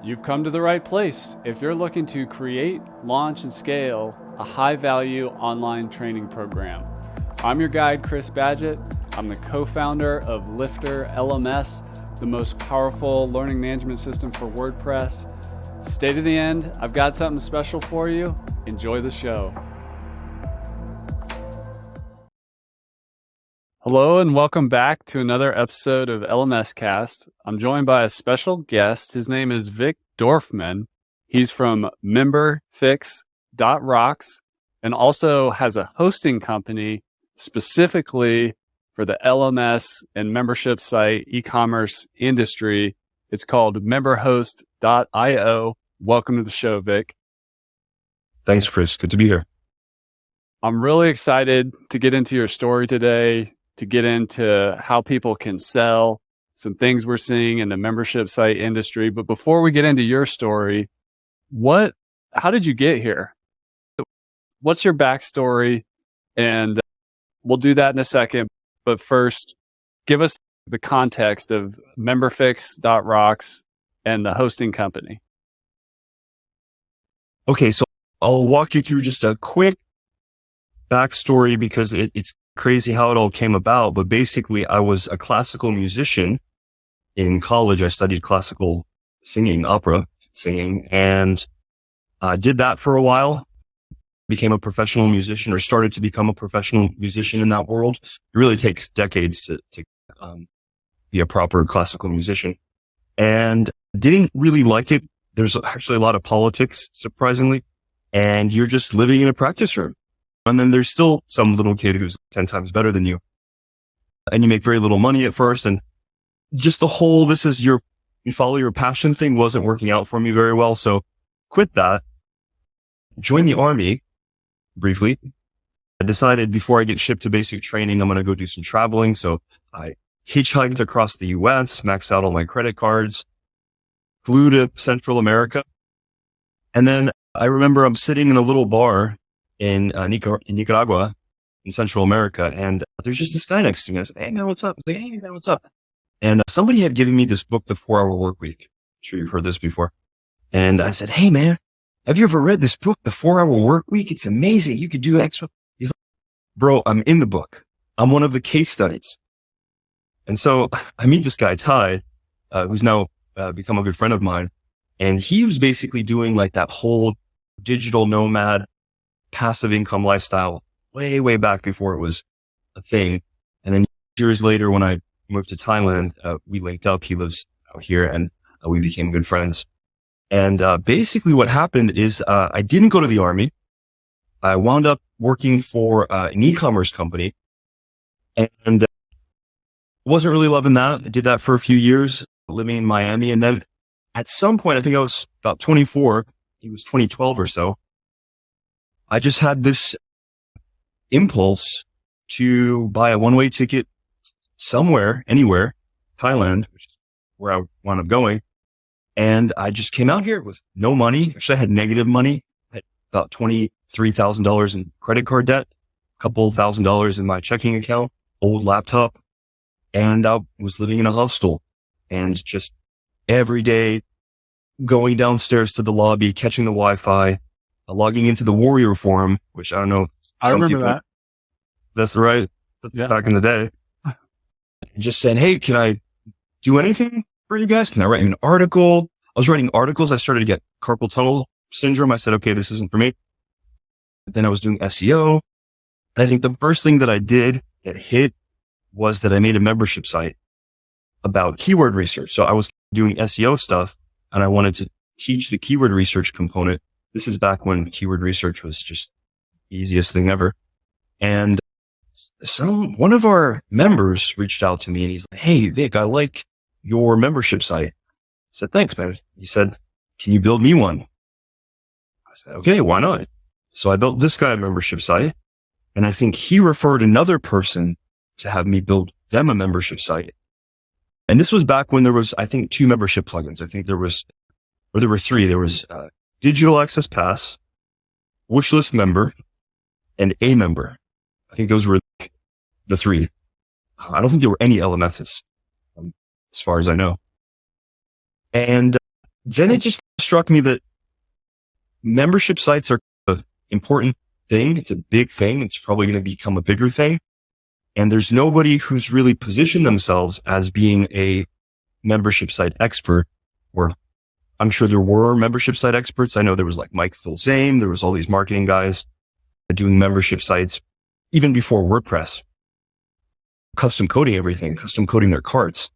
You've come to the right place if you're looking to create, launch, and scale a high-value online training program. I'm your guide, Chris Badgett. I'm the co-founder of LifterLMS, the most powerful learning management system for WordPress. Stay to the end. I've got something special for you. Enjoy the show. Hello and welcome back to another episode of LMS Cast. I'm joined by a special guest. His name is Vic Dorfman. He's from MemberHost.rocks and also has a hosting company specifically for the LMS and membership site e-commerce industry. It's called MemberHost.io. Welcome to the show, Vic. Thanks, Chris. Good to be here. I'm really excited to get into your story today, to get into how people can sell, some things we're seeing in the membership site industry. But before we get into your story, how did you get here? What's your backstory? And we'll do that in a second. But first, give us the context of MemberFix.rocks and the hosting company. Okay, so I'll walk you through just a quick backstory because it's crazy how it all came about. But basically, I was a classical musician in college. I studied classical singing, opera singing, and I did that for a while. Became a professional musician, or started to become a professional musician in that world. It really takes decades to be a proper classical musician, and didn't really like it. There's actually a lot of politics, surprisingly, and you're just living in a practice room. And then there's still some little kid who's 10 times better than you, and you make very little money at first. And just the whole, you follow your passion thing wasn't working out for me very well. So quit that, joined the army briefly. I decided before I get shipped to basic training, I'm going to go do some traveling. So I hitchhiked across the US, maxed out all my credit cards, flew to Central America. And then I remember I'm sitting in a little bar in Nicaragua, in Central America. And there's just this guy next to me. I said, "Hey man, what's up?" I was like, "Hey man, what's up?" And somebody had given me this book, The 4-Hour Workweek. I'm sure you've heard this before. And I said, "Hey man, have you ever read this book, The 4-Hour Workweek? It's amazing. You could do extra." He's like, "Bro, I'm in the book. I'm one of the case studies." And so I meet this guy, Ty, who's now become a good friend of mine. And he was basically doing like that whole digital nomad, passive income lifestyle way, way back before it was a thing. And then years later, when I moved to Thailand, we linked up. He lives out here, and we became good friends. And basically what happened is I didn't go to the army. I wound up working for an e-commerce company, and wasn't really loving that. I did that for a few years, living in Miami. And then at some point, I think I was about 24, it was 2012 or so, I just had this impulse to buy a one-way ticket somewhere, anywhere, Thailand, which is where I wound up going. And I just came out here with no money. Actually, I had negative money. I had about $23,000 in credit card debt, a couple $1,000s in my checking account, old laptop. And I was living in a hostel, and just every day going downstairs to the lobby, catching the Wi-Fi, logging into the Warrior Forum, which I don't know. I remember that. That's right. Yeah. Back in the day. Just saying, "Hey, can I do anything for you guys? Can I write you an article?" I was writing articles. I started to get carpal tunnel syndrome. I said, "Okay, this isn't for me." Then I was doing SEO. And I think the first thing that I did that hit was that I made a membership site about keyword research. So I was doing SEO stuff, and I wanted to teach the keyword research component. This is back when keyword research was just the easiest thing ever. And one of our members reached out to me, and he's like, "Hey, Vic, I like your membership site." I said, "Thanks, man." He said, "Can you build me one?" I said, "Okay, why not?" So I built this guy a membership site, and I think he referred another person to have me build them a membership site. And this was back when there was, I think, 2 membership plugins. I think there were 3. There was Digital Access Pass, Wishlist Member, and A Member. I think those were the 3. I don't think there were any LMSs, as far as I know. And then it just struck me that membership sites are an important thing. It's a big thing. It's probably going to become a bigger thing. And there's nobody who's really positioned themselves as being a membership site expert, or I'm sure there were membership site experts. I know there was like Mike Philzame. There was all these marketing guys doing membership sites even before WordPress, custom coding everything, custom coding their carts.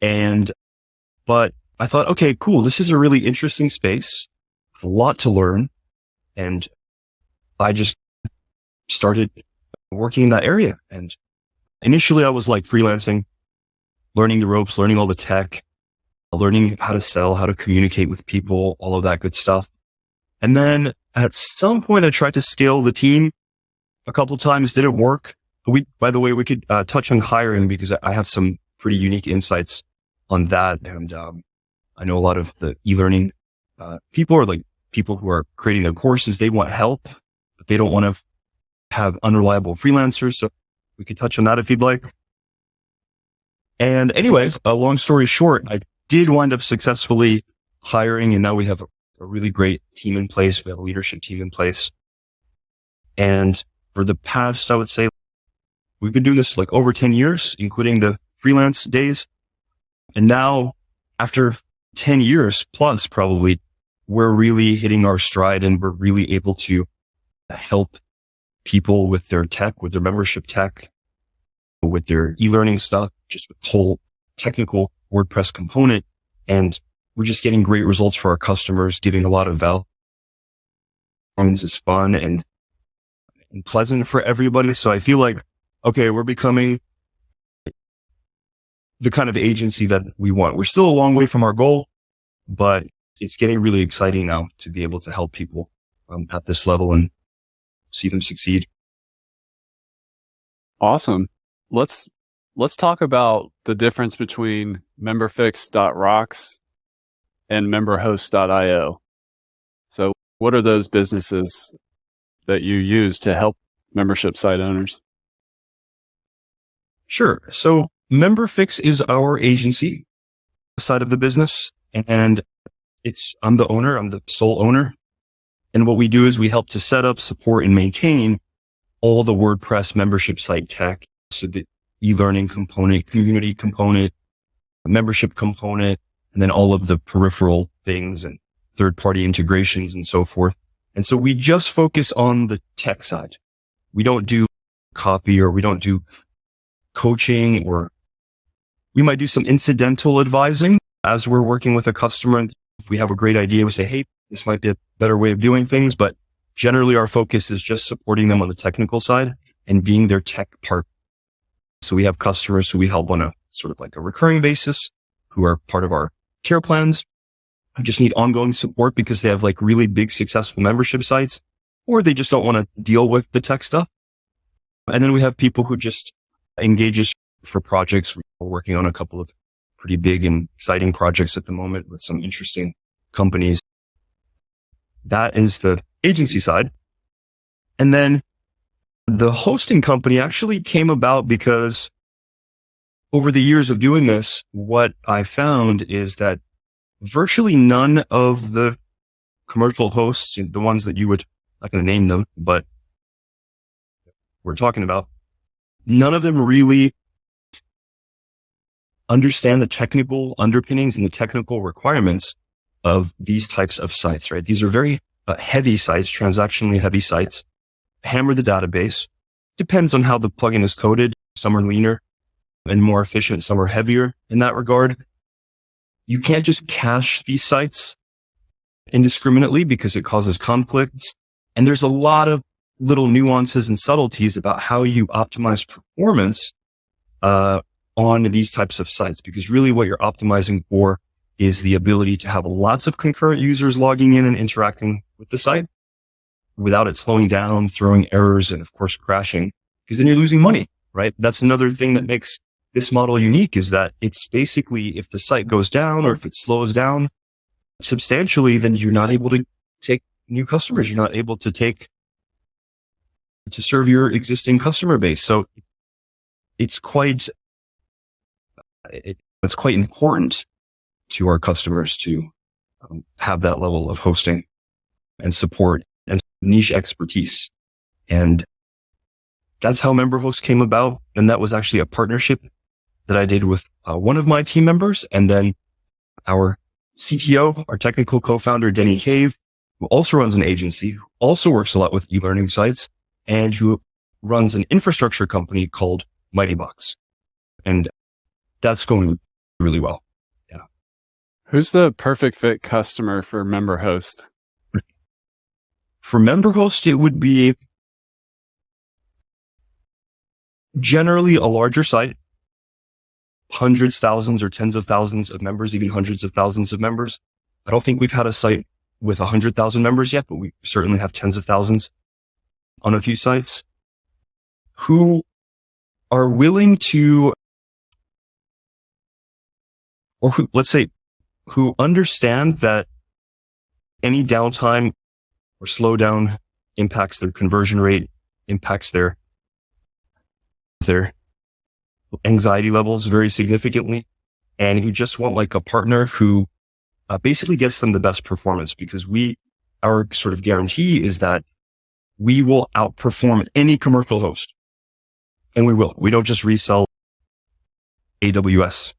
But I thought, okay, cool. This is a really interesting space, a lot to learn. And I just started working in that area. And initially I was like freelancing, learning the ropes, learning all the tech, learning how to sell, how to communicate with people, all of that good stuff. And then at some point I tried to scale the team a couple of times, didn't work. By the way, we could touch on hiring because I have some pretty unique insights on that. And I know a lot of the e-learning people, or like people who are creating their courses, they want help, but they don't want to have unreliable freelancers. So we could touch on that if you'd like. And anyway, a long story short, I did wind up successfully hiring, and now we have a really great team in place. We have a leadership team in place. And for the past, I would say, we've been doing this like over 10 years, including the freelance days. And now after 10 years plus, probably, we're really hitting our stride, and we're really able to help people with their tech, with their membership tech, with their e-learning stuff, just with the whole technical WordPress component. And we're just getting great results for our customers, giving a lot of value. This is fun and pleasant for everybody. So I feel like, okay, we're becoming the kind of agency that we want. We're still a long way from our goal, but it's getting really exciting now to be able to help people at this level and see them succeed. Awesome. Let's talk about the difference between memberfix.rocks and memberhost.io. So what are those businesses that you use to help membership site owners? Sure. So MemberFix is our agency side of the business, and I'm the owner. I'm the sole owner. And what we do is we help to set up, support, and maintain all the WordPress membership site tech. So the e-learning component, community component, membership component, and then all of the peripheral things and third-party integrations and so forth. And so we just focus on the tech side. We don't do copy, or we don't do coaching, or we might do some incidental advising as we're working with a customer. And if we have a great idea, we say, hey, this might be a better way of doing things. But generally our focus is just supporting them on the technical side and being their tech partner. So we have customers who we help on a sort of like a recurring basis, who are part of our care plans, who just need ongoing support because they have like really big successful membership sites, or they just don't want to deal with the tech stuff. And then we have people who just engage us for projects. We're working on a couple of pretty big and exciting projects at the moment with some interesting companies. That is the agency side. And then the hosting company actually came about because over the years of doing this, what I found is that virtually none of the commercial hosts, the ones that you would, I'm not going to name them, but we're talking about, none of them really understand the technical underpinnings and the technical requirements of these types of sites, right? These are very heavy sites, transactionally heavy sites. Hammer the database. Depends on how the plugin is coded. Some are leaner and more efficient. Some are heavier in that regard. You can't just cache these sites indiscriminately because it causes conflicts. And there's a lot of little nuances and subtleties about how you optimize performance on these types of sites, because really what you're optimizing for is the ability to have lots of concurrent users logging in and interacting with the site without it slowing down, throwing errors, and of course crashing, because then you're losing money, right? That's another thing that makes this model unique, is that it's basically, if the site goes down or if it slows down substantially, then you're not able to take new customers. You're not able to serve your existing customer base. So it's quite important to our customers to have that level of hosting and support and niche expertise. And that's how MemberHost came about. And that was actually a partnership that I did with one of my team members, and then our CTO, our technical co-founder, Denny Cave, who also runs an agency, who also works a lot with e-learning sites, and who runs an infrastructure company called MightyBox. And that's going really well. Yeah. Who's the perfect fit customer for MemberHost? For MemberHost, it would be generally a larger site, hundreds, thousands, or tens of thousands of members, even hundreds of thousands of members. I don't think we've had a site with 100,000 members yet, but we certainly have tens of thousands on a few sites who are willing to, or who, let's say, who understand that any downtime or slowdown impacts their conversion rate, impacts their anxiety levels very significantly, and who just want like a partner who basically gets them the best performance, because our sort of guarantee is that we will outperform any commercial host. And we will. We don't just resell AWS,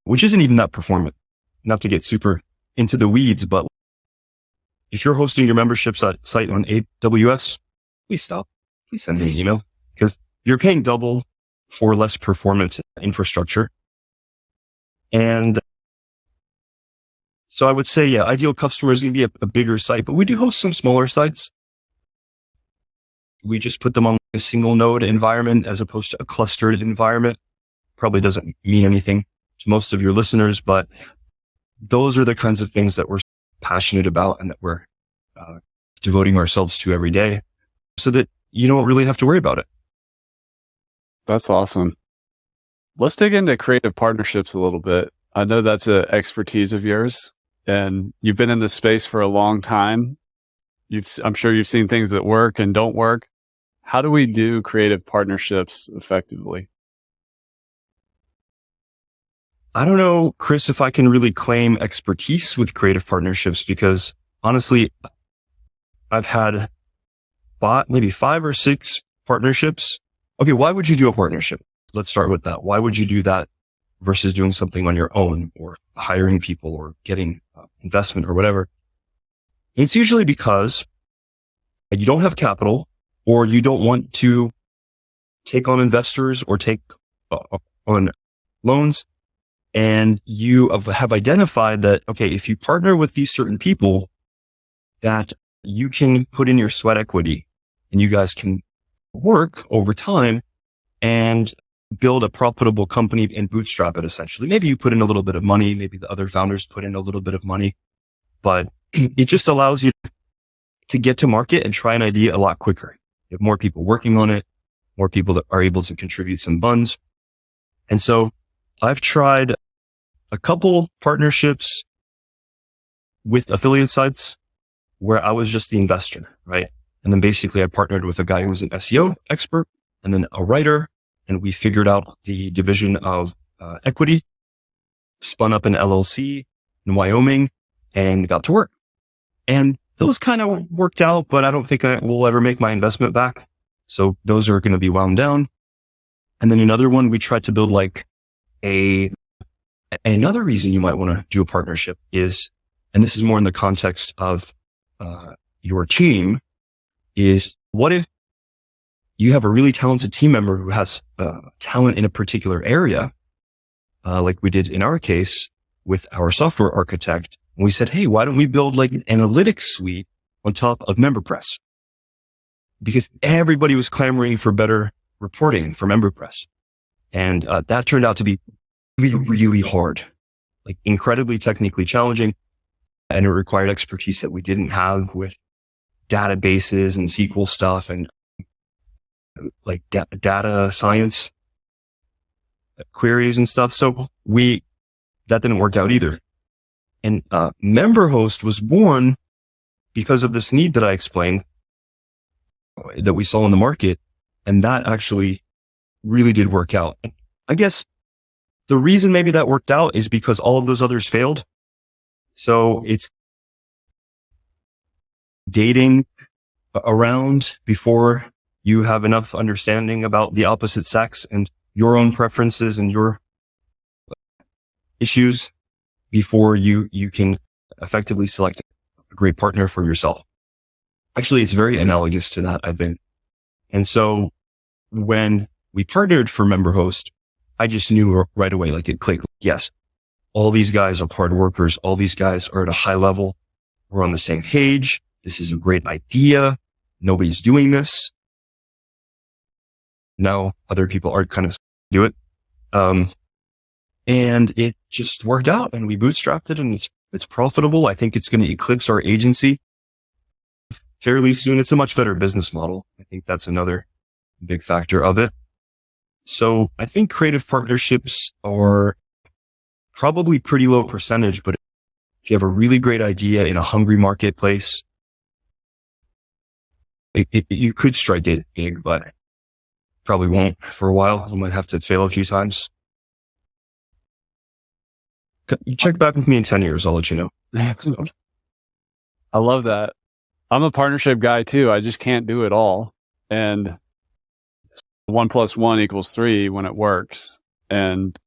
which isn't even that performant. Not to get super into the weeds, but if you're hosting your membership site on AWS, please stop. Please send me an email, because you're paying double for less performant infrastructure. And so I would say, yeah, ideal customer is going to be a bigger site, but we do host some smaller sites. We just put them on a single node environment as opposed to a clustered environment. Probably doesn't mean anything to most of your listeners, but those are the kinds of things that we're passionate about and that we're devoting ourselves to every day, so that you don't really have to worry about it. That's awesome. Let's dig into creative partnerships a little bit. I know that's an expertise of yours, and you've been in this space for a long time. I'm sure you've seen things that work and don't work. How do we do creative partnerships effectively? I don't know, Chris, if I can really claim expertise with creative partnerships, because honestly, I've had maybe 5 or 6 partnerships. Okay, why would you do a partnership? Let's start with that. Why would you do that versus doing something on your own, or hiring people, or getting investment or whatever? It's usually because you don't have capital, or you don't want to take on investors or take on loans. And you have identified that, okay, if you partner with these certain people, that you can put in your sweat equity and you guys can work over time and build a profitable company and bootstrap it essentially. Maybe you put in a little bit of money, maybe the other founders put in a little bit of money, but it just allows you to get to market and try an idea a lot quicker. You have more people working on it, more people that are able to contribute some funds. And so I've tried a couple partnerships with affiliate sites where I was just the investor, right? And then basically I partnered with a guy who was an SEO expert and then a writer, and we figured out the division of equity, spun up an LLC in Wyoming, and got to work. And those kind of worked out, but I don't think I will ever make my investment back. So those are going to be wound down. And then another one, we tried to build like another reason you might want to do a partnership is, and this is more in the context of your team, is what if you have a really talented team member who has talent in a particular area, like we did in our case with our software architect. And we said, hey, why don't we build like an analytics suite on top of MemberPress? Because everybody was clamoring for better reporting for MemberPress. And that turned out to be really, really hard, like incredibly technically challenging. And it required expertise that we didn't have with databases and SQL stuff and like data science queries and stuff. So that didn't work out either. And MemberHost was born because of this need that I explained that we saw in the market. And that actually really did work out. I guess the reason maybe that worked out is because all of those others failed. So it's dating around before you have enough understanding about the opposite sex and your own preferences and your issues before you can effectively select a great partner for yourself. Actually, it's very analogous to that, I think. And so when we partnered for MemberHost, I just knew right away, like it clicked. Yes, all these guys are hard workers. All these guys are at a high level. We're on the same page. This is a great idea. Nobody's doing this. Now other people are kind of do it. And it just worked out and we bootstrapped it and it's profitable. I think it's going to eclipse our agency fairly soon. It's a much better business model. I think that's another big factor of it. So I think creative partnerships are probably pretty low percentage, but if you have a really great idea in a hungry marketplace, you could strike it big, but probably won't for a while. You might have to fail a few times. You check back with me in 10 years. I'll let you know. I love that. I'm a partnership guy too. I just can't do it all. And 1 + 1 = 3 when it works. And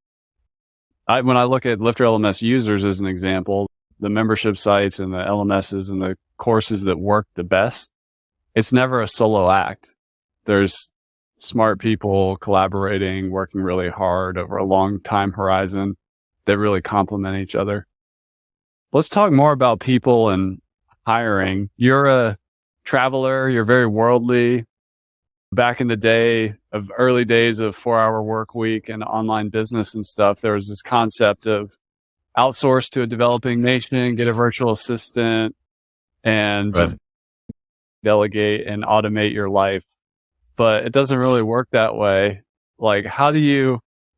when I look at LifterLMS users as an example, the membership sites and the LMSs and the courses that work the best, it's never a solo act. There's smart people collaborating, working really hard over a long time horizon that really complement each other. Let's talk more about people and hiring. You're a traveler, you're very worldly. Back in the day of early days of 4-hour work week and online business and stuff, there was this concept of outsource to a developing nation, get a virtual assistant, and just delegate and automate your life. But it doesn't really work that way. Like,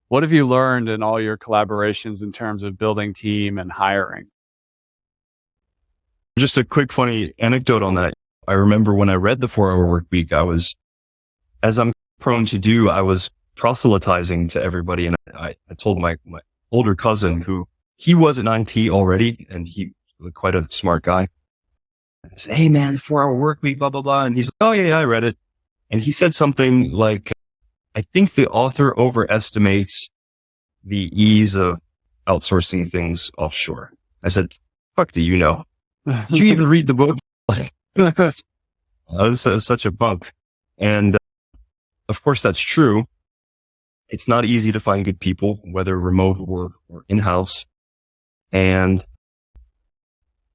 what have you learned in all your collaborations in terms of building team and hiring? Just a quick funny anecdote on that. I remember when I read the 4-hour work week, as I'm prone to do, I was proselytizing to everybody. And I told my older cousin he was at 9T already and he was quite a smart guy. I said, hey man, 4-hour work week, blah, blah, blah. And he's like, oh yeah, I read it. And he said something like, I think the author overestimates the ease of outsourcing things offshore. I said, fuck do you know? Did you even read the book? This is such a bug. And of course that's true. It's not easy to find good people, whether remote or in-house. And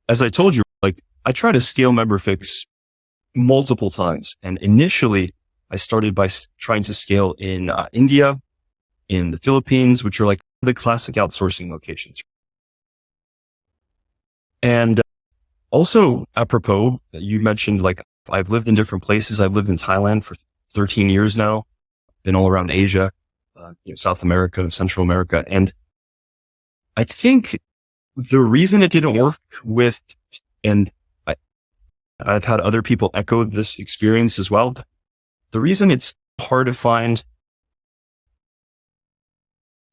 as I told you, like I try to scale MemberFix multiple times. And initially I started by trying to scale in India, in the Philippines, which are like the classic outsourcing locations. And also apropos, you mentioned like I've lived in different places. I've lived in Thailand for 13 years now, been all around Asia, South America, Central America. And I think the reason it didn't work and I've had other people echo this experience as well. The reason it's hard to find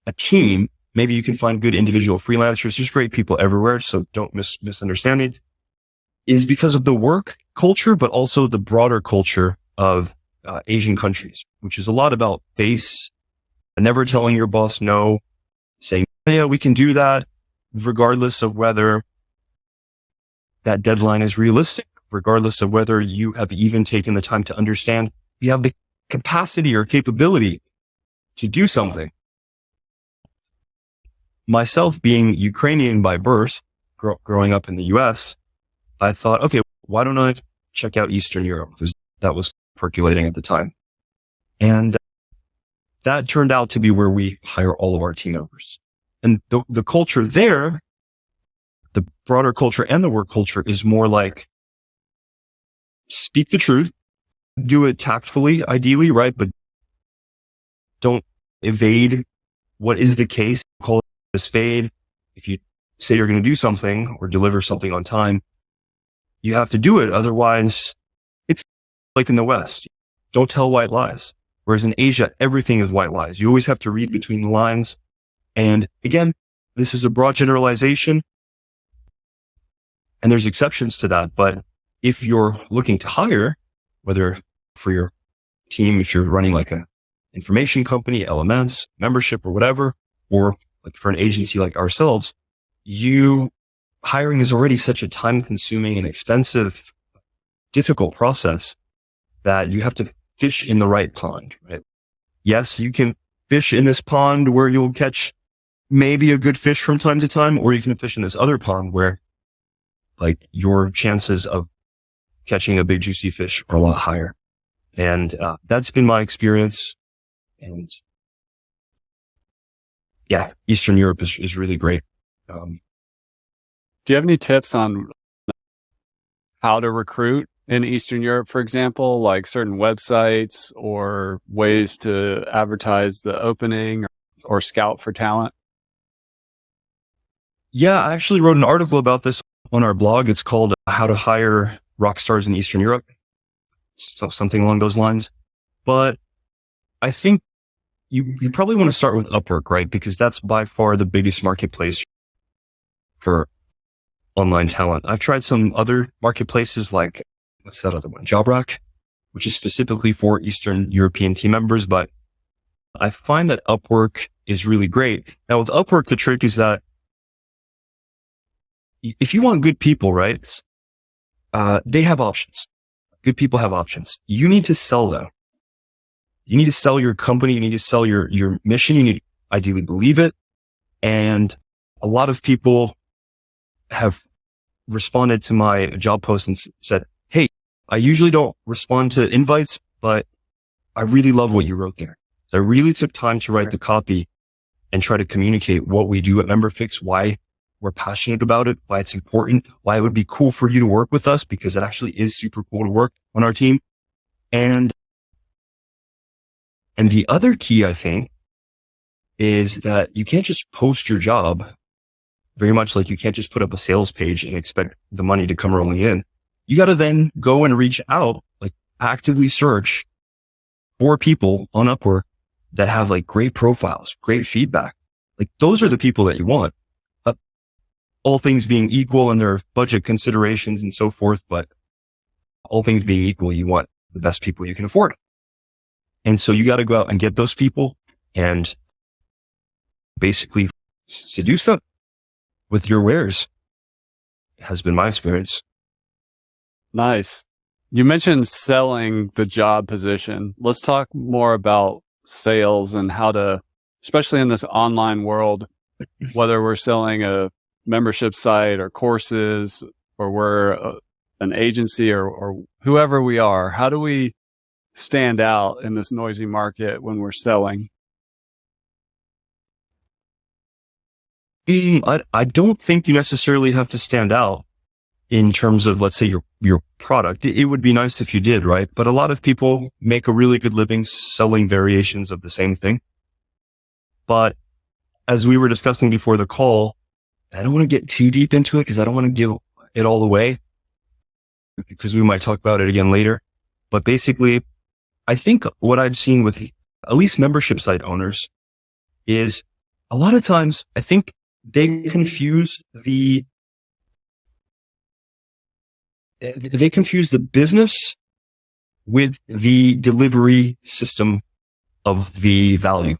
a team, maybe you can find good individual freelancers, there's great people everywhere, so don't misunderstand it, is because of the work culture, but also the broader culture of Asian countries, which is a lot about base, never telling your boss no, saying, yeah, we can do that, regardless of whether that deadline is realistic, regardless of whether you have even taken the time to understand you have the capacity or capability to do something. Myself being Ukrainian by birth, growing up in the US, I thought, okay, why don't I check out Eastern Europe? Because that was percolating at the time. And that turned out to be where we hire all of our team members. And the culture there, the broader culture and the work culture is more like speak the truth, do it tactfully, ideally, right? But don't evade what is the case. Call it a spade. If you say you're going to do something or deliver something on time, you have to do it. Otherwise, it's like in the West. Don't tell white lies. Whereas in Asia, everything is white lies. You always have to read between the lines. And again, this is a broad generalization. And there's exceptions to that. But if you're looking to hire, whether for your team, if you're running like a information company, LMS, membership or whatever, or like for an agency like ourselves, hiring is already such a time consuming and expensive, difficult process that you have to fish in the right pond, right? Yes, you can fish in this pond where you'll catch maybe a good fish from time to time, or you can fish in this other pond where like your chances of catching a big juicy fish are a lot higher. And that's been my experience. And yeah, Eastern Europe is really great. Do you have any tips on how to recruit in Eastern Europe, for example, like certain websites or ways to advertise the opening or scout for talent? Yeah, I actually wrote an article about this on our blog. It's called How to Hire Rock Stars in Eastern Europe. So something along those lines. But I think you probably want to start with Upwork, right? Because that's by far the biggest marketplace for online talent. I've tried some other marketplaces like, what's that other one? JobRack, which is specifically for Eastern European team members. But I find that Upwork is really great. Now with Upwork, the trick is that if you want good people, right? They have options. Good people have options. You need to sell them. You need to sell your company. You need to sell your mission. You need to ideally believe it. And a lot of people have responded to my job post and said, hey, I usually don't respond to invites, but I really love what you wrote there. So I really took time to write the copy and try to communicate what we do at MemberFix, why we're passionate about it, why it's important, why it would be cool for you to work with us, because it actually is super cool to work on our team. And the other key, I think, is that you can't just post your job, very much like you can't just put up a sales page and expect the money to come rolling in. You got to then go and reach out, like actively search for people on Upwork that have like great profiles, great feedback. Like those are the people that you want. All things being equal, and there are budget considerations and so forth, but all things being equal, you want the best people you can afford. And so you got to go out and get those people and basically seduce them with your wares. Has been my experience. Nice. You mentioned selling the job position. Let's talk more about sales and how to, especially in this online world, whether we're selling a membership site or courses, or we're an agency or whoever we are, how do we stand out in this noisy market when we're selling? I don't think you necessarily have to stand out in terms of, let's say, your product. It would be nice if you did, right? But a lot of people make a really good living selling variations of the same thing. But as we were discussing before the call, I don't want to get too deep into it because I don't want to give it all away, because we might talk about it again later. But basically, I think what I've seen with at least membership site owners is a lot of times I think they confuse the business with the delivery system of the value.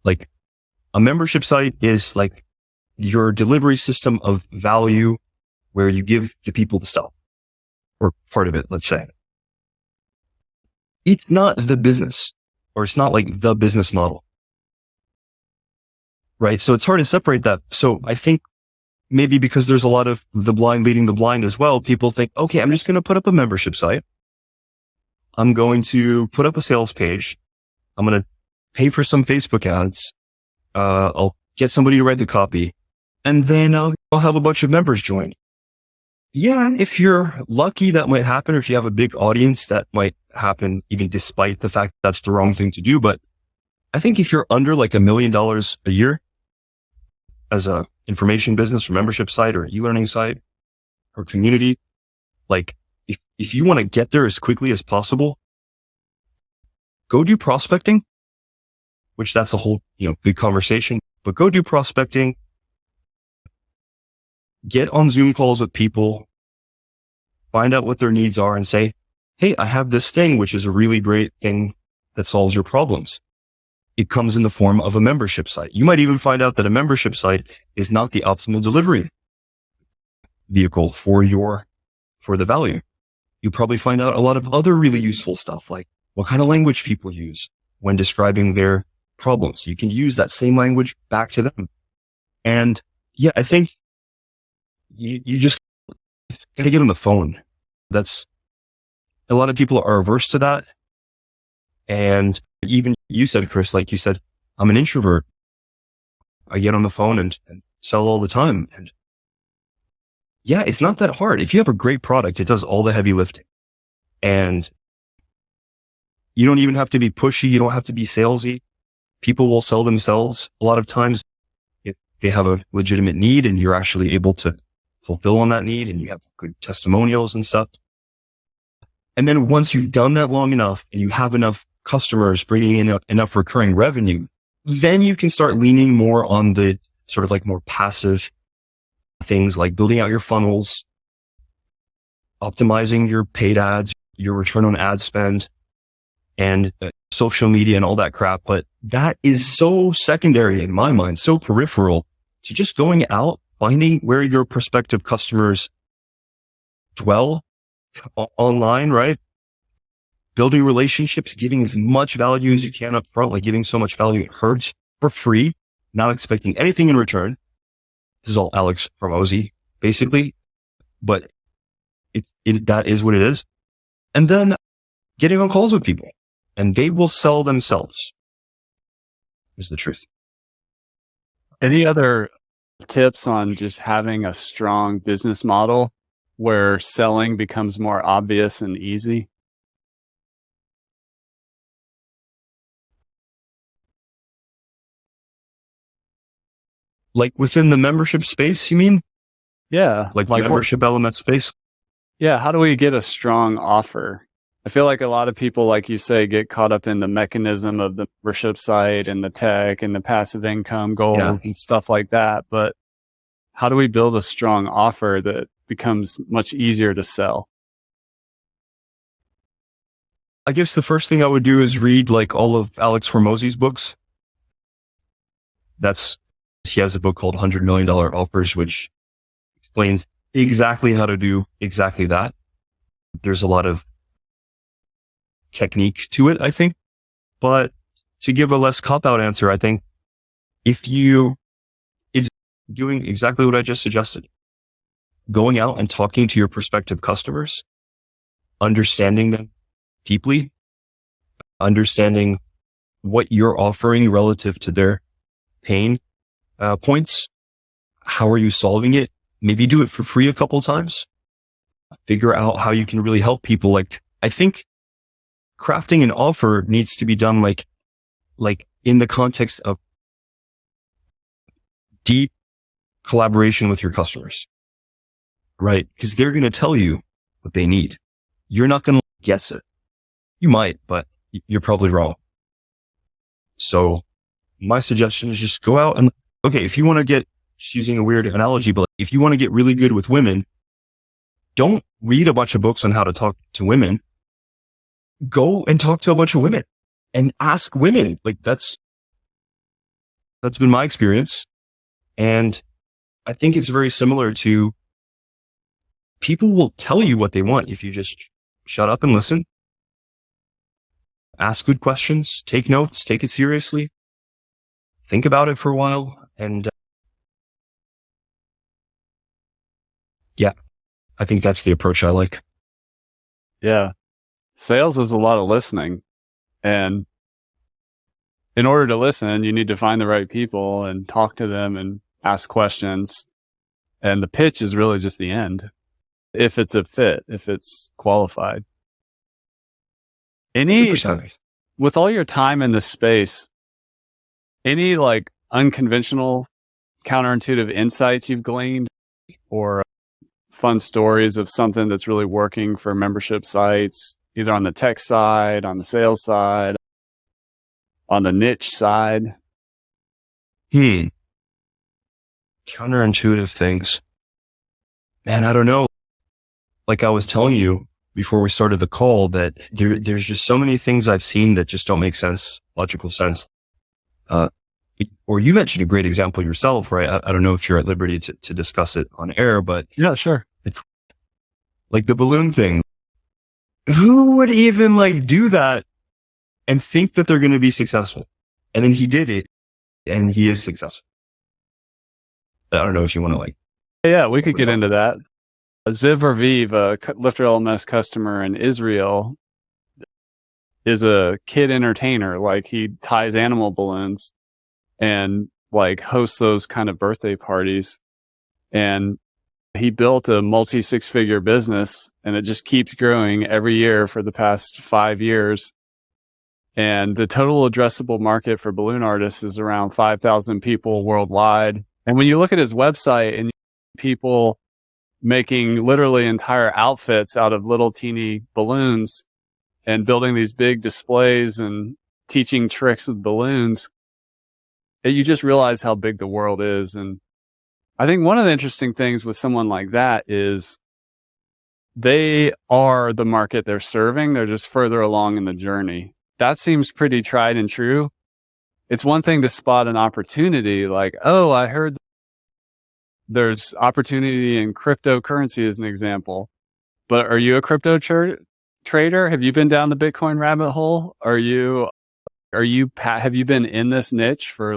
Like a membership site is like your delivery system of value where you give the people the stuff, or part of it, let's say. It's not the business, or it's not like the business model, right? So it's hard to separate that. So I think maybe because there's a lot of the blind leading the blind as well, people think, okay, I'm just going to put up a membership site. I'm going to put up a sales page. I'm going to pay for some Facebook ads. I'll get somebody to write the copy, and then I'll have a bunch of members join. Yeah, if you're lucky, that might happen. Or if you have a big audience, that might happen, even despite the fact that that's the wrong thing to do. But I think if you're under like $1 million a year as a information business or membership site or e-learning site or community, like if you want to get there as quickly as possible, go do prospecting, which that's a whole, big conversation, but go do prospecting, get on Zoom calls with people, find out what their needs are and say, hey, I have this thing, which is a really great thing that solves your problems. It comes in the form of a membership site. You might even find out that a membership site is not the optimal delivery vehicle for the value. You probably find out a lot of other really useful stuff, like what kind of language people use when describing their problems. You can use that same language back to them. And yeah, I think you just got to get on the phone. That's a lot of people are averse to that. And even you said, Chris, like you said, I'm an introvert. I get on the phone and sell all the time. And yeah, it's not that hard. If you have a great product, it does all the heavy lifting. And you don't even have to be pushy. You don't have to be salesy. People will sell themselves. A lot of times, if they have a legitimate need and you're actually able to fulfill on that need and you have good testimonials and stuff. And then once you've done that long enough and you have enough customers bringing in enough recurring revenue, then you can start leaning more on the sort of like more passive things like building out your funnels, optimizing your paid ads, your return on ad spend, and social media and all that crap. But that is so secondary in my mind, so peripheral to just going out, finding where your prospective customers dwell online, right? Building relationships, giving as much value as you can up front, like giving so much value it hurts for free, not expecting anything in return. This is all Alex Hormozy, basically, but that is what it is. And then getting on calls with people and they will sell themselves is the truth. Any other tips on just having a strong business model where selling becomes more obvious and easy? Like within the membership space, you mean? Yeah. Like membership element space? Yeah. How do we get a strong offer? I feel like a lot of people, like you say, get caught up in the mechanism of the membership site and the tech and the passive income goals and stuff like that. But how do we build a strong offer that becomes much easier to sell? I guess the first thing I would do is read like all of Alex Hormozy's books. He has a book called $100 Million Offers, which explains exactly how to do exactly that. There's a lot of technique to it, I think. But to give a less cop-out answer, I think it's doing exactly what I just suggested. Going out and talking to your prospective customers, understanding them deeply, understanding what you're offering relative to their pain points. How are you solving it? Maybe do it for free a couple times. Figure out how you can really help people. Like, I think crafting an offer needs to be done like in the context of deep collaboration with your customers, right? Because they're going to tell you what they need. You're not going to guess it. You might, but you're probably wrong. So my suggestion is just go out and, okay, if you want to get, just using a weird analogy, but if you want to get really good with women, don't read a bunch of books on how to talk to women. Go and talk to a bunch of women and ask women. Like that's been my experience. And I think it's very similar to people will tell you what they want if you just shut up and listen. Ask good questions, take notes, take it seriously, think about it for a while. And yeah, I think that's the approach I like. Yeah. Sales is a lot of listening. And in order to listen, you need to find the right people and talk to them and ask questions. And the pitch is really just the end. If it's a fit, if it's qualified. 100%. With all your time in this space, any like unconventional, counterintuitive insights you've gleaned or fun stories of something that's really working for membership sites, either on the tech side, on the sales side, on the niche side? Counterintuitive things. Man, I don't know. Like I was telling you before we started the call that there's just so many things I've seen that just don't make sense, logical sense. Uh, or you mentioned a great example yourself, right? I don't know if you're at liberty to discuss it on air, but Yeah, sure. it's like the balloon thing. Who would even like do that and think that they're going to be successful? And then he did it and he is successful. I don't know if you want to like, Yeah, we could get into that. Ziv Raviv, a LifterLMS customer in Israel, is a kid entertainer. Like he ties animal balloons and like hosts those kind of birthday parties. And he built a multi six-figure business, and it just keeps growing every year for the past 5 years. And the total addressable market for balloon artists is around 5,000 people worldwide. And when you look at his website and people making literally entire outfits out of little teeny balloons and building these big displays and teaching tricks with balloons, you just realize how big the world is. And I think one of the interesting things with someone like that is they are the market they're serving. They're just further along in the journey. That seems pretty tried and true. It's one thing to spot an opportunity like, oh, I heard there's opportunity in cryptocurrency as an example. But are you a trader? Have you been down the Bitcoin rabbit hole? Have you been in this niche for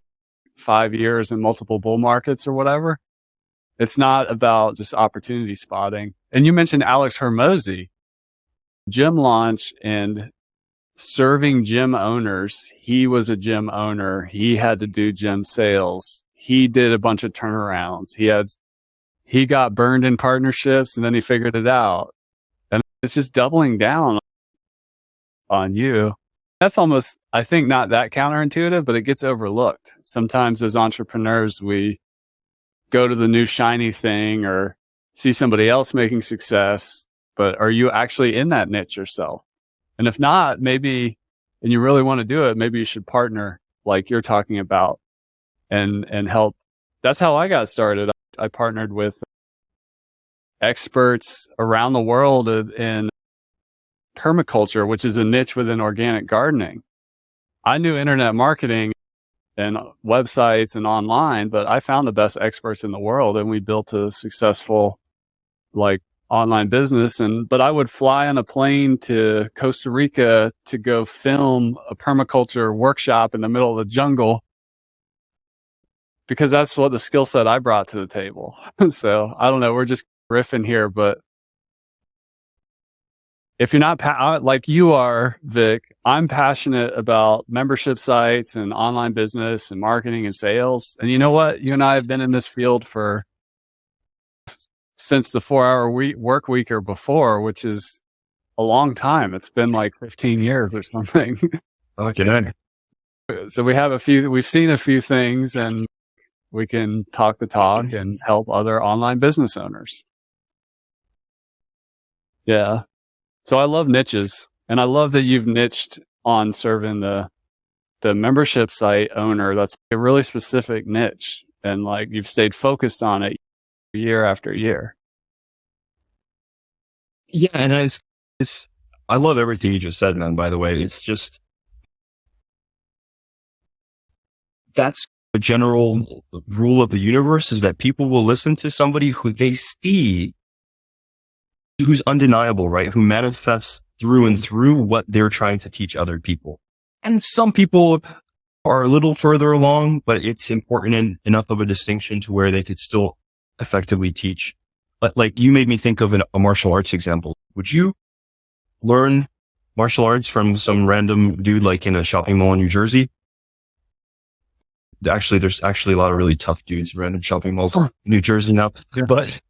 5 years in multiple bull markets or whatever? It's not about just opportunity spotting. And you mentioned Alex Hermosi, gym launch and serving gym owners. He was a gym owner. He had to do gym sales. He did a bunch of turnarounds. He got burned in partnerships and then he figured it out. And it's just doubling down on you. That's almost, I think, not that counterintuitive, but it gets overlooked. Sometimes as entrepreneurs, we go to the new shiny thing or see somebody else making success, but are you actually in that niche yourself? And if not, maybe, and you really want to do it, maybe you should partner like you're talking about and help. That's how I got started. I partnered with experts around the world in permaculture, which is a niche within organic gardening. I knew internet marketing and websites and online, but I found the best experts in the world and we built a successful like online business. But I would fly on a plane to Costa Rica to go film a permaculture workshop in the middle of the jungle because that's what the skill set I brought to the table. So I don't know, we're just riffing here, but if you're not like you are, Vic, I'm passionate about membership sites and online business and marketing and sales. And you know what? You and I have been in this field for since the 4-hour work week or before, which is a long time. It's been like 15 years or something. okay. So we've seen a few things and we can talk the talk and help other online business owners. Yeah. So I love niches and I love that you've niched on serving the membership site owner. That's a really specific niche. And like you've stayed focused on it year after year. Yeah. And I love everything you just said, man, by the way. It's just, that's the general rule of the universe is that people will listen to somebody who they see who's undeniable, right? Who manifests through and through what they're trying to teach other people. And some people are a little further along, but it's important enough of a distinction to where they could still effectively teach. But like you made me think of a martial arts example. Would you learn martial arts from some random dude like in a shopping mall in New Jersey? Actually, there's actually a lot of really tough dudes in random shopping malls in New Jersey now, Yeah. but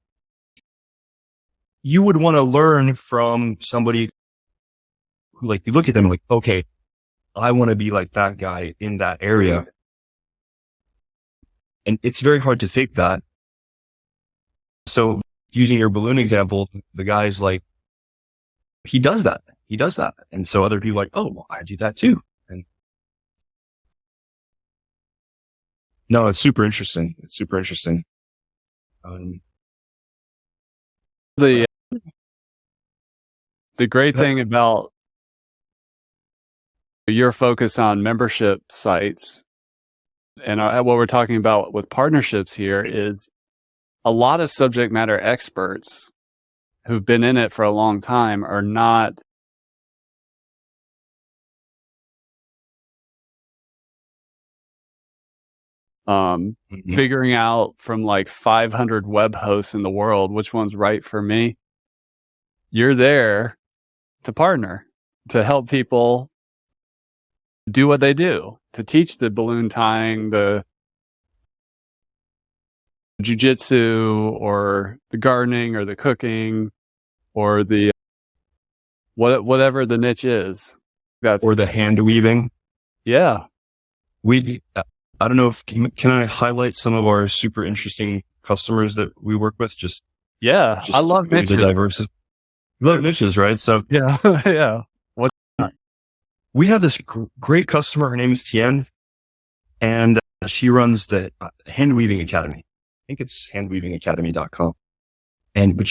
you would want to learn from somebody who like, you look at them like, okay, I want to be like that guy in that area. And it's very hard to think that. So using your balloon example, the guy's like, he does that. He does that. And so other people are like, oh, well, I do that too. And no, it's super interesting. It's super interesting. The the great thing about your focus on membership sites and what we're talking about with partnerships here is a lot of subject matter experts who've been in it for a long time are not figuring out from like 500 web hosts in the world which one's right for me. You're there to partner, to help people do what they do, to teach the balloon tying, the jujitsu, or the gardening, or the cooking, or the whatever the niche is. Or the hand weaving. Yeah. I don't know if, can I highlight some of our super interesting customers that we work with? Yeah. I love niches. The diversity. Love niches, right? So yeah. Yeah. We have this great customer. Her name is Tian, and she runs the Hand Weaving Academy. I think it's handweavingacademy.com. But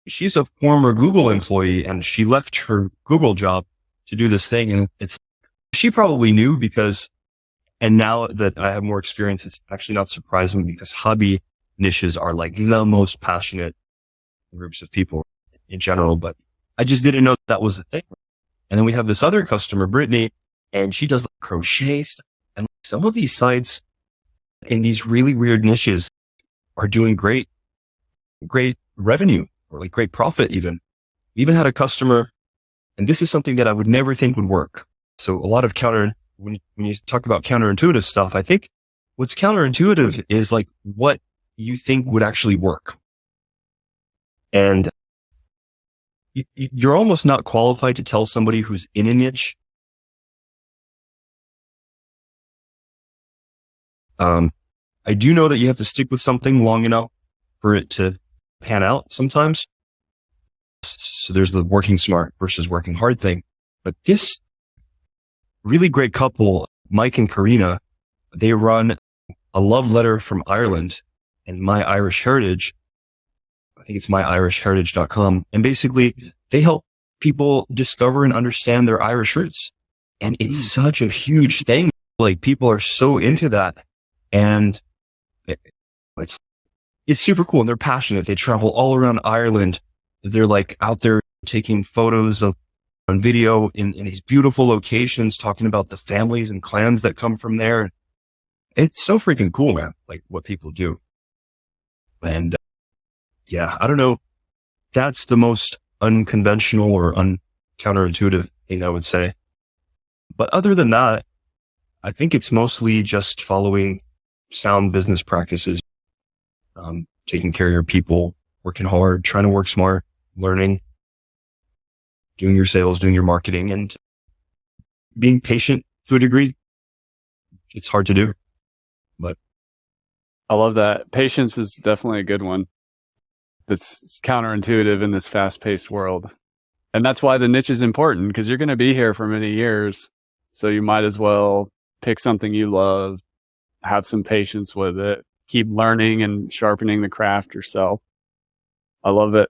she's a former Google employee, and she left her Google job to do this thing. And she probably knew and now that I have more experience, it's actually not surprising because hobby niches are like the most passionate groups of people in general. But I just didn't know that was a thing. And then we have this other customer, Brittany, and she does like crochet stuff. And some of these sites in these really weird niches are doing great revenue or like great profit even. We even had a customer, and this is something that I would never think would work. So a lot of when you talk about counterintuitive stuff, I think what's counterintuitive is like what you think would actually work. And you're almost not qualified to tell somebody who's in a niche. I do know that you have to stick with something long enough for it to pan out sometimes. So there's the working smart versus working hard thing. But this really great couple, Mike and Karina, they run a love letter from Ireland and My Irish Heritage. I think it's myirishheritage.com. And basically they help people discover and understand their Irish roots. And it's such a huge thing. Like people are so into that. And it's super cool. And they're passionate. They travel all around Ireland. They're like out there taking photos on video in these beautiful locations, talking about the families and clans that come from there. It's so freaking cool, man. Like what people do. And yeah, I don't know. That's the most unconventional or counterintuitive thing I would say. But other than that, I think it's mostly just following sound business practices, taking care of your people, working hard, trying to work smart, learning, doing your sales, doing your marketing, and being patient to a degree. It's hard to do, but I love that. Patience is definitely a good one. It's counterintuitive in this fast-paced world. And that's why the niche is important, because you're going to be here for many years. So you might as well pick something you love, have some patience with it, keep learning and sharpening the craft yourself. I love it.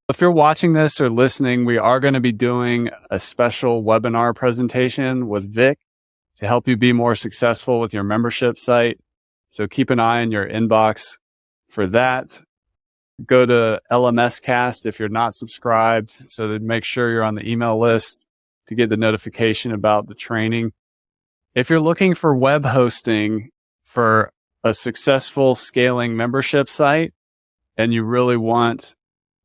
If you're watching this or listening, we are going to be doing a special webinar presentation with Vic to help you be more successful with your membership site. So keep an eye on your inbox for that. Go to LMS Cast if you're not subscribed, so to make sure you're on the email list to get the notification about the training. If you're looking for web hosting for a successful scaling membership site and you really want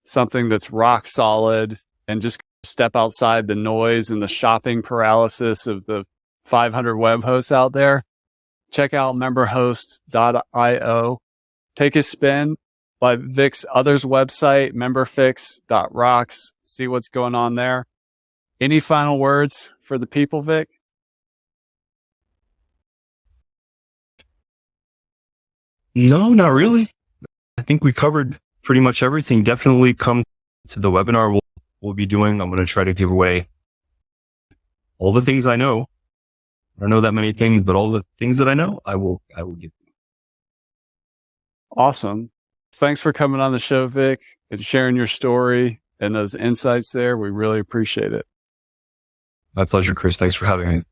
something that's rock solid and just step outside the noise and the shopping paralysis of the 500 web hosts out there, check out MemberHost.io. Take a spin by Vic's other's website, memberfix.rocks. See what's going on there. Any final words for the people, Vic? No, not really. I think we covered pretty much everything. Definitely come to the webinar we'll be doing. I'm going to try to give away all the things I know. I don't know that many things, but all the things that I know, I will give. Awesome. Thanks for coming on the show, Vic, and sharing your story and those insights there. We really appreciate it. My pleasure, Chris. Thanks for having me.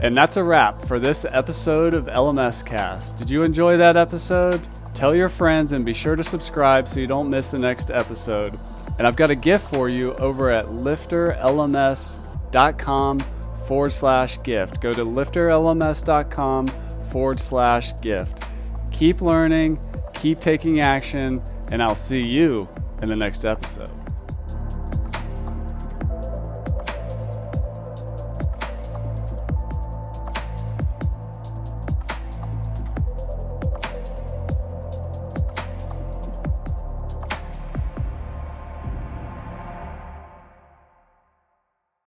And that's a wrap for this episode of LMS Cast. Did you enjoy that episode? Tell your friends and be sure to subscribe so you don't miss the next episode. And I've got a gift for you over at LifterLMS.com/gift. Go to LifterLMS.com/gift. Keep learning, keep taking action, and I'll see you in the next episode.